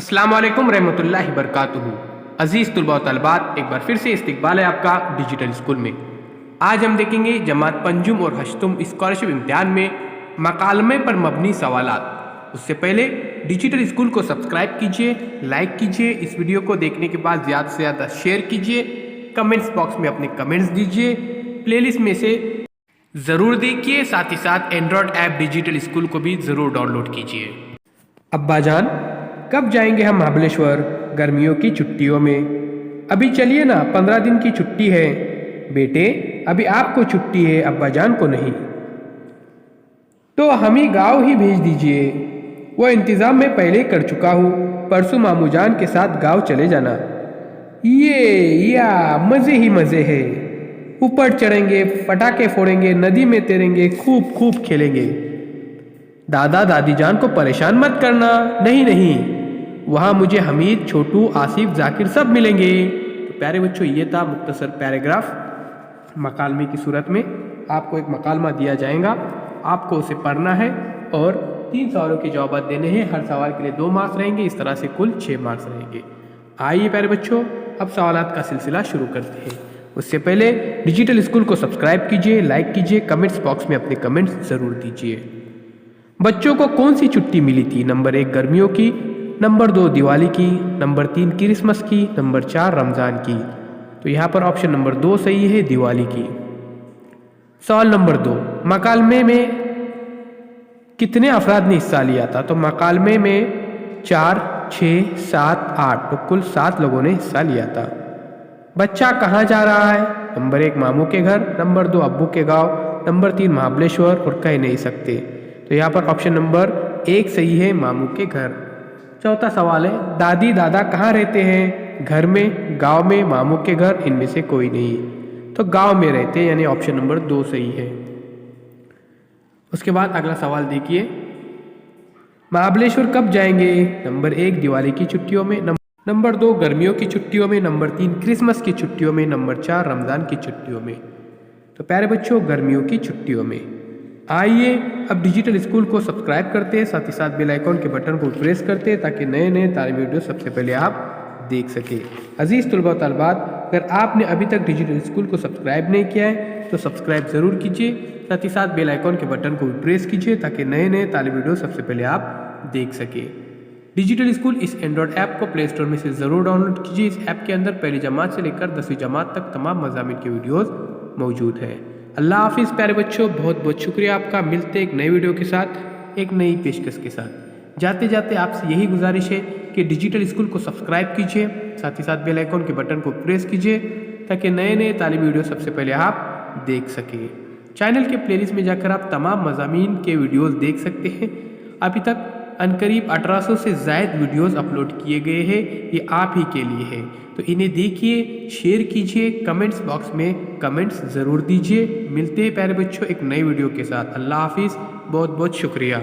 अस्सलाम वालेकुम रहमतुल्लाहि बरकातुहू। अज़ीज़ तुलबा व तलबात, एक बार फिर से इस्तकबाल है आपका डिजिटल स्कूल में। आज हम देखेंगे जमात पंजुम और हश्तुम स्कॉलरशिप इम्तिहान में मकालमे पर मबनी सवालात। उससे पहले डिजिटल स्कूल को सब्सक्राइब कीजिए, लाइक कीजिए, इस वीडियो को देखने के बाद ज़्यादा से ज़्यादा शेयर कीजिए, कमेंट्स बॉक्स में अपने कमेंट्स दीजिए, प्लेलिस्ट में से ज़रूर देखिए, साथ ही साथ एंड्रॉयड ऐप डिजिटल स्कूल को भी ज़रूर डाउनलोड कीजिए। अब्बा जान, कब जाएंगे हम महाबलेश्वर गर्मियों की छुट्टियों में? अभी चलिए ना, 15 दिन की छुट्टी है। बेटे, अभी आपको छुट्टी है, अब्बा जान को नहीं। तो हम ही गाँव ही भेज दीजिए, वो इंतज़ाम मैं पहले कर चुका हूँ। परसों मामू जान के साथ गाँव चले जाना। या मज़े ही मज़े है। ऊपर चढ़ेंगे, पटाखे फोड़ेंगे, नदी में तैरेंगे, खूब खूब खेलेंगे। दादा दादी जान को परेशान मत करना। नहीं नहीं, वहाँ मुझे हमीद, छोटू, आसिफ, जाकिर सब मिलेंगे। तो प्यारे बच्चों, ये था मुख्तसर पैराग्राफ मकालमे की सूरत में। आपको एक मकालमा दिया जाएगा, आपको उसे पढ़ना है और 3 सवालों के जवाब देने हैं। हर सवाल के लिए 2 मार्क्स रहेंगे, इस तरह से कुल 6 मार्क्स रहेंगे। आइए प्यारे बच्चों, अब सवालात का सिलसिला शुरू करते हैं। उससे पहले डिजिटल स्कूल को सब्सक्राइब कीजिए, लाइक कीजिए, कमेंट्स बॉक्स में अपने कमेंट्स ज़रूर दीजिए। बच्चों को कौन सी छुट्टी मिली थी? नंबर 1 गर्मियों की, नंबर 2 दिवाली की, नंबर 3 क्रिसमस की, नंबर 4 रमज़ान की। तो यहाँ पर ऑप्शन नंबर 2 सही है, दिवाली की। सवाल नंबर 2, मकालमे में कितने अफराद ने हिस्सा लिया था? तो मकालमे में 4, 6, 7, 8, तो कुल 7 लोगों ने हिस्सा लिया था। बच्चा कहाँ जा रहा है? नंबर 1 मामू के घर, नंबर 2 अब्बू के गाँव, नंबर 3 महाबलेश्वर और कह नहीं सकते। तो यहाँ पर ऑप्शन नंबर 1 सही है, मामू के घर। चौथा सवाल है, दादी दादा कहाँ रहते हैं? घर में, गांव में, मामू के घर, इनमें से कोई नहीं। तो गांव में रहते हैं, यानी ऑप्शन नंबर 2 सही है। उसके बाद अगला सवाल देखिए, महाबलेश्वर कब जाएंगे? नंबर 1 दिवाली की छुट्टियों में, नंबर 2 गर्मियों की छुट्टियों में, नंबर 3 क्रिसमस की छुट्टियों में, नंबर 4 रमज़ान की छुट्टियों में। तो प्यारे बच्चों, गर्मियों की छुट्टियों में। आइए अब डिजिटल स्कूल को सब्सक्राइब करते हैं, साथ ही साथ बेल आइकॉन के बटन को प्रेस करते हैं ताकि नए नए तालीमी वीडियो सबसे पहले आप देख सकें। अजीज़ तुलबा तलबात, अगर आपने अभी तक डिजिटल स्कूल को सब्सक्राइब नहीं किया है तो सब्सक्राइब ज़रूर कीजिए, साथ ही साथ बेल आइकॉन के बटन को भी प्रेस कीजिए ताकि नए नए तालीमी वीडियो सबसे पहले आप देख सकें। डिजिटल स्कूल इस एंड्रॉयड ऐप को प्ले स्टोर में से ज़रूर डाउनलोड कीजिए। इस ऐप के अंदर पहली जमात से लेकर 10वीं जमात तक तमाम मज़ामिन के वीडियोज़ मौजूद है। अल्लाह हाफिज़ प्यारे बच्चों, बहुत बहुत शुक्रिया आपका। मिलते एक नए वीडियो के साथ, एक नई पेशकश के साथ। जाते जाते आपसे यही गुजारिश है कि डिजिटल स्कूल को सब्सक्राइब कीजिए, साथ ही साथ बेल आइकॉन के बटन को प्रेस कीजिए ताकि नए नए तालीमी वीडियो सबसे पहले आप देख सकें। चैनल के प्लेलिस्ट में जाकर आप तमाम मज़ामीन के वीडियोज़ देख सकते हैं। अभी तक अनकरीब 1800 से ज़ायद वीडियोज़ अपलोड किए गए हैं, ये आप ही के लिए है। तो इन्हें देखिए, शेयर कीजिए, कमेंट्स बॉक्स में कमेंट्स ज़रूर दीजिए। मिलते हैं प्यारे बच्चों एक नई वीडियो के साथ। अल्लाह हाफिज़, बहुत बहुत शुक्रिया।